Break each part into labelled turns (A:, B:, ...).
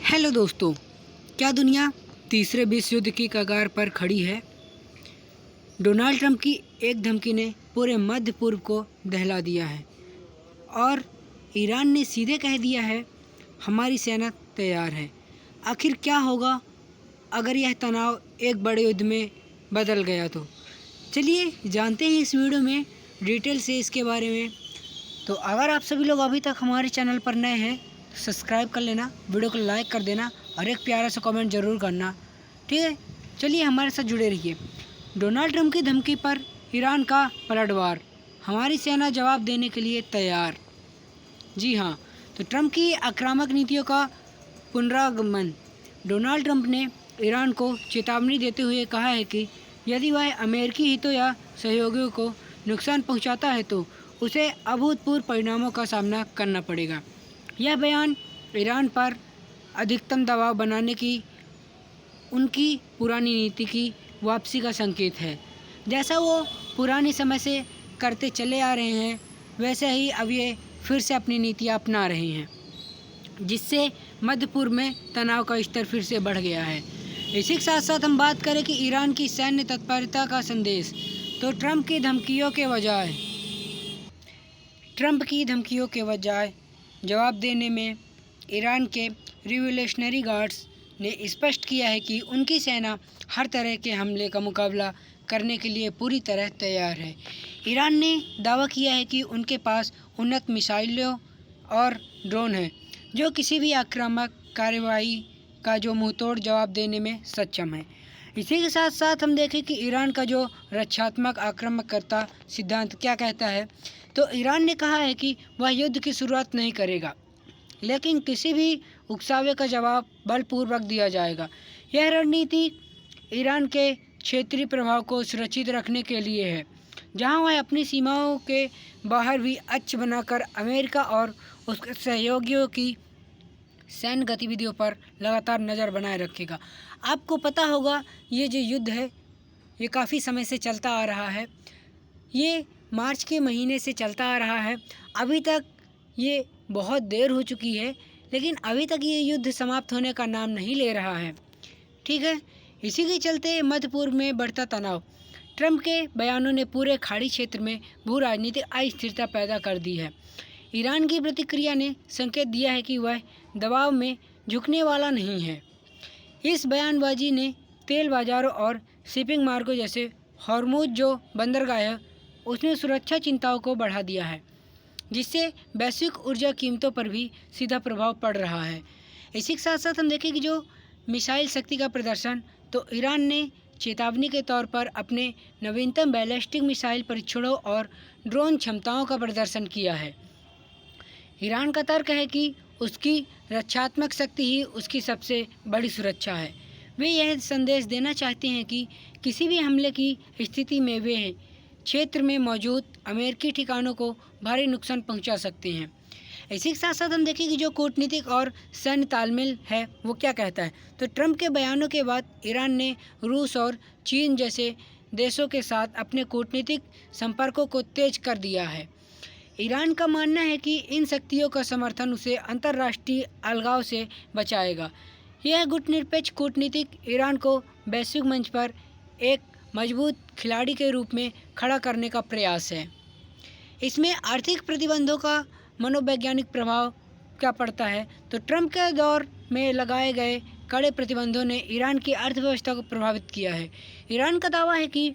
A: Hello दोस्तों, क्या दुनिया तीसरे विश्व युद्ध की कगार पर खड़ी है? डोनाल्ड ट्रंप की एक धमकी ने पूरे मध्य पूर्व को दहला दिया है और ईरान ने सीधे कह दिया है, हमारी सेना तैयार है। आखिर क्या होगा अगर यह तनाव एक बड़े युद्ध में बदल गया तो? चलिए जानते हैं इस वीडियो में डिटेल से इसके बारे में। तो अगर आप सभी लोग अभी तक हमारे चैनल पर नए हैं तो सब्सक्राइब कर लेना, वीडियो को लाइक कर देना और एक प्यारा सा कमेंट ज़रूर करना, ठीक है। चलिए हमारे साथ जुड़े रहिए। डोनाल्ड ट्रंप की धमकी पर ईरान का पलटवार, हमारी सेना जवाब देने के लिए तैयार। जी हाँ, तो ट्रंप की आक्रामक नीतियों का पुनरागमन। डोनाल्ड ट्रंप ने ईरान को चेतावनी देते हुए कहा है कि यदि वह अमेरिकी हितों या सहयोगियों को नुकसान पहुंचाता है तो उसे अभूतपूर्व परिणामों का सामना करना पड़ेगा। यह बयान ईरान पर अधिकतम दबाव बनाने की उनकी पुरानी नीति की वापसी का संकेत है। जैसा वो पुराने समय से करते चले आ रहे हैं, वैसे ही अब ये फिर से अपनी नीतियाँ अपना रहे हैं, जिससे मध्य पूर्व में तनाव का स्तर फिर से बढ़ गया है। इसी के साथ साथ हम बात करें कि ईरान की सैन्य तत्परता का संदेश, तो ट्रंप की धमकियों के बजाय जवाब देने में ईरान के रिवोल्यूशनरी गार्ड्स ने स्पष्ट किया है कि उनकी सेना हर तरह के हमले का मुकाबला करने के लिए पूरी तरह तैयार है। ईरान ने दावा किया है कि उनके पास उन्नत मिसाइलों और ड्रोन हैं जो किसी भी आक्रामक कार्रवाई का जो मुंहतोड़ जवाब देने में सक्षम है। इसी के साथ साथ हम देखें कि ईरान का जो रक्षात्मक आक्रामकता सिद्धांत क्या कहता है, तो ईरान ने कहा है कि वह युद्ध की शुरुआत नहीं करेगा, लेकिन किसी भी उकसावे का जवाब बलपूर्वक दिया जाएगा। यह रणनीति ईरान के क्षेत्रीय प्रभाव को सुरक्षित रखने के लिए है, जहां वह अपनी सीमाओं के बाहर भी अक्ष बनाकर अमेरिका और उसके सहयोगियों की सैन्य गतिविधियों पर लगातार नज़र बनाए रखेगा। आपको पता होगा ये जो युद्ध है ये काफ़ी समय से चलता आ रहा है। ये मार्च के महीने से चलता आ रहा है। अभी तक ये बहुत देर हो चुकी है, लेकिन अभी तक ये युद्ध समाप्त होने का नाम नहीं ले रहा है, ठीक है। इसी के चलते मध्य पूर्व में बढ़ता तनाव, ट्रंप के बयानों ने पूरे खाड़ी क्षेत्र में भू राजनीतिक अस्थिरता पैदा कर दी है। ईरान की प्रतिक्रिया ने संकेत दिया है कि वह दबाव में झुकने वाला नहीं है। इस बयानबाजी ने तेल बाजारों और शिपिंग मार्गों जैसे हॉर्मुज जो बंदरगाह है उसमें सुरक्षा चिंताओं को बढ़ा दिया है, जिससे वैश्विक ऊर्जा कीमतों पर भी सीधा प्रभाव पड़ रहा है। इसी के साथ साथ हम देखें कि जो मिसाइल शक्ति का प्रदर्शन, तो ईरान ने चेतावनी के तौर पर अपने नवीनतम बैलिस्टिक मिसाइल परीक्षणों और ड्रोन क्षमताओं का प्रदर्शन किया है। ईरान का तर्क है कि उसकी रक्षात्मक शक्ति ही उसकी सबसे बड़ी सुरक्षा है। वे यह संदेश देना चाहते हैं कि किसी भी हमले की स्थिति में वे क्षेत्र में मौजूद अमेरिकी ठिकानों को भारी नुकसान पहुंचा सकते हैं। इसी के साथ साथ हम देखें कि जो कूटनीतिक और सैन्य तालमेल है वो क्या कहता है, तो ट्रंप के बयानों के बाद ईरान ने रूस और चीन जैसे देशों के साथ अपने कूटनीतिक संपर्कों को तेज कर दिया है। ईरान का मानना है कि इन शक्तियों का समर्थन उसे अंतर्राष्ट्रीय अलगाव से बचाएगा। यह गुटनिरपेक्ष कूटनीतिक ईरान को वैश्विक मंच पर एक मजबूत खिलाड़ी के रूप में खड़ा करने का प्रयास है। इसमें आर्थिक प्रतिबंधों का मनोवैज्ञानिक प्रभाव क्या पड़ता है, तो ट्रंप के दौर में लगाए गए कड़े प्रतिबंधों ने ईरान की अर्थव्यवस्था को प्रभावित किया है। ईरान का दावा है कि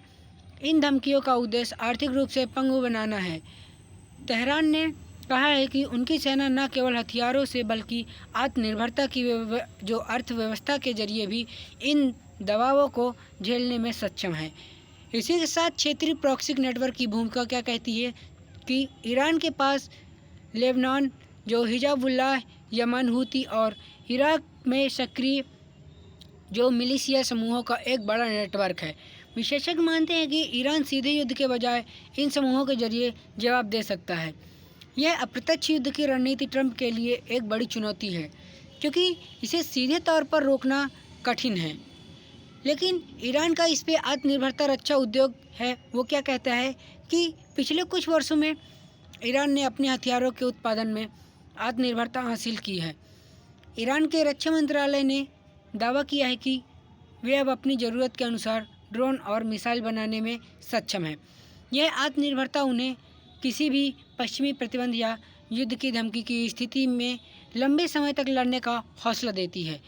A: इन धमकियों का उद्देश्य आर्थिक रूप से पंगु बनाना है। तेहरान ने कहा है कि उनकी सेना न केवल हथियारों से बल्कि आत्मनिर्भरता की जो अर्थव्यवस्था के जरिए भी इन दबावों को झेलने में सक्षम है। इसी के साथ क्षेत्रीय प्रॉक्सी नेटवर्क की भूमिका क्या कहती है कि ईरान के पास लेबनान, जो हिजबुल्लाह, यमन, हूती और इराक में सक्रिय जो मिलिशिया समूहों का एक बड़ा नेटवर्क है। विशेषज्ञ मानते हैं कि ईरान सीधे युद्ध के बजाय इन समूहों के जरिए जवाब दे सकता है। यह अप्रत्यक्ष युद्ध की रणनीति ट्रंप के लिए एक बड़ी चुनौती है, क्योंकि इसे सीधे तौर पर रोकना कठिन है। लेकिन ईरान का इस पे आत्मनिर्भरता रक्षा उद्योग है वो क्या कहता है कि पिछले कुछ वर्षों में ईरान ने अपने हथियारों के उत्पादन में आत्मनिर्भरता हासिल की है। ईरान के रक्षा मंत्रालय ने दावा किया है कि वे अब अपनी ज़रूरत के अनुसार ड्रोन और मिसाइल बनाने में सक्षम हैं। यह आत्मनिर्भरता उन्हें किसी भी पश्चिमी प्रतिबंध या युद्ध की धमकी की स्थिति में लंबे समय तक लड़ने का हौसला देती है।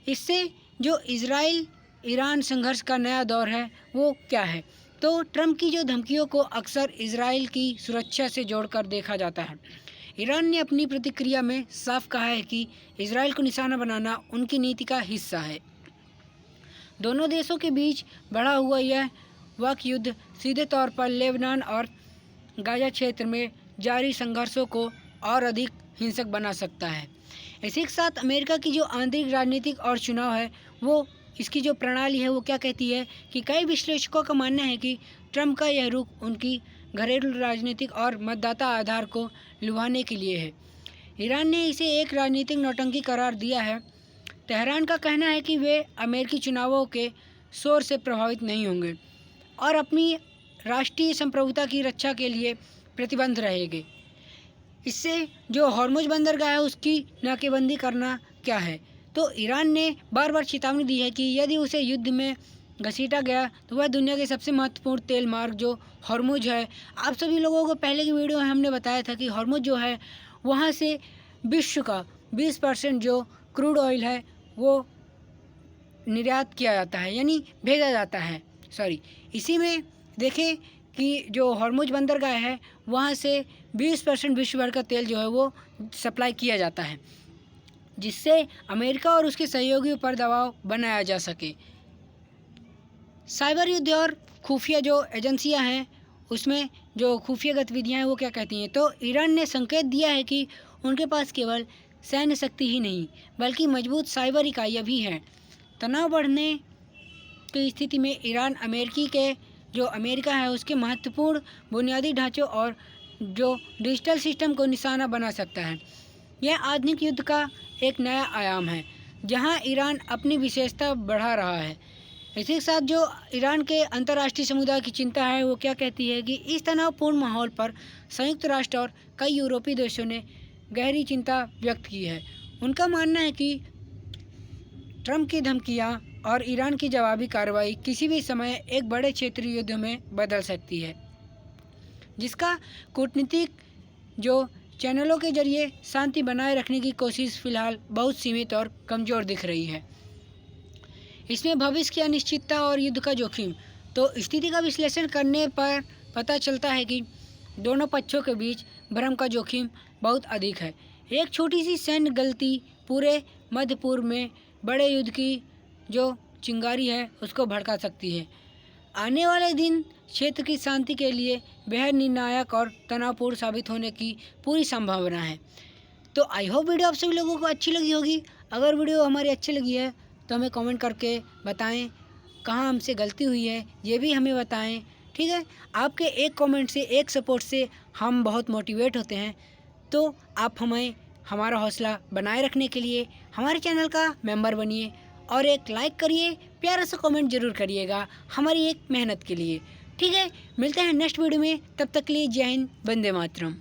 A: इससे जो इजराइल ईरान संघर्ष का नया दौर है वो क्या है, तो ट्रंप की जो धमकियों को अक्सर इजराइल की सुरक्षा से जोड़कर देखा जाता है। ईरान ने अपनी प्रतिक्रिया में साफ कहा है कि इजराइल को निशाना बनाना उनकी नीति का हिस्सा है। दोनों देशों के बीच बढ़ा हुआ यह वाक युद्ध सीधे तौर पर लेबनान और गाजा क्षेत्र में जारी संघर्षों को और अधिक हिंसक बना सकता है। इसी के साथ अमेरिका की जो आंतरिक राजनीतिक और चुनाव है वो इसकी जो प्रणाली है वो क्या कहती है कि कई विश्लेषकों का मानना है कि ट्रंप का यह रुख उनकी घरेलू राजनीतिक और मतदाता आधार को लुभाने के लिए है। ईरान ने इसे एक राजनीतिक नौटंकी करार दिया है। तेहरान का कहना है कि वे अमेरिकी चुनावों के शोर से प्रभावित नहीं होंगे और अपनी राष्ट्रीय संप्रभुता की रक्षा के लिए प्रतिबद्ध रहेंगे। इससे जो हॉर्मुज बंदरगाह है उसकी नाकेबंदी करना क्या है, तो ईरान ने बार बार चेतावनी दी है कि यदि उसे युद्ध में घसीटा गया तो वह दुनिया के सबसे महत्वपूर्ण तेल मार्ग जो हॉर्मुज है, आप सभी लोगों को पहले की वीडियो में हमने बताया था कि हॉर्मुज जो है वहाँ से विश्व का 20% जो क्रूड ऑयल है वो निर्यात किया जाता है, यानी भेजा जाता है। इसी में देखें कि जो हॉर्मुज बंदरगाह है वहाँ से 20% विश्व भर का तेल जो है वो सप्लाई किया जाता है, जिससे अमेरिका और उसके सहयोगियों पर दबाव बनाया जा सके। साइबर युद्ध और खुफिया जो एजेंसियां हैं उसमें जो खुफिया गतिविधियां हैं वो क्या कहती हैं, तो ईरान ने संकेत दिया है कि उनके पास केवल सैन्य शक्ति ही नहीं बल्कि मजबूत साइबर इकाइयाँ भी हैं। तनाव बढ़ने की स्थिति में ईरान अमेरिका है उसके महत्वपूर्ण बुनियादी ढांचों और जो डिजिटल सिस्टम को निशाना बना सकता है। यह आधुनिक युद्ध का एक नया आयाम है जहां ईरान अपनी विशेषता बढ़ा रहा है। इसी के साथ जो ईरान के अंतर्राष्ट्रीय समुदाय की चिंता है वो क्या कहती है कि इस तनावपूर्ण माहौल पर संयुक्त राष्ट्र और कई यूरोपीय देशों ने गहरी चिंता व्यक्त की है। उनका मानना है कि ट्रंप की धमकियां और ईरान की जवाबी कार्रवाई किसी भी समय एक बड़े क्षेत्रीय युद्ध में बदल सकती है, जिसका कूटनीतिक जो चैनलों के जरिए शांति बनाए रखने की कोशिश फिलहाल बहुत सीमित और कमज़ोर दिख रही है। इसमें भविष्य की अनिश्चितता और युद्ध का जोखिम, तो स्थिति का विश्लेषण करने पर पता चलता है कि दोनों पक्षों के बीच भ्रम का जोखिम बहुत अधिक है। एक छोटी सी सैन्य गलती पूरे मध्य पूर्व में बड़े युद्ध की जो चिंगारी है उसको भड़का सकती है। आने वाले दिन क्षेत्र की शांति के लिए बेहद निर्णायक और तनावपूर्ण साबित होने की पूरी संभावना है। तो आई होप वीडियो आप सभी लोगों को अच्छी लगी होगी। अगर वीडियो हमारी अच्छी लगी है तो हमें कमेंट करके बताएं, कहाँ हमसे गलती हुई है ये भी हमें बताएं, ठीक है। आपके एक कमेंट से, एक सपोर्ट से हम बहुत मोटिवेट होते हैं। तो आप हमारा हौसला बनाए रखने के लिए हमारे चैनल का मेंबर बनिए और एक लाइक करिए, प्यारा सा कमेंट ज़रूर करिएगा हमारी एक मेहनत के लिए, ठीक है। मिलते हैं नेक्स्ट वीडियो में, तब तक के लिए जय हिंद, वंदे मातरम।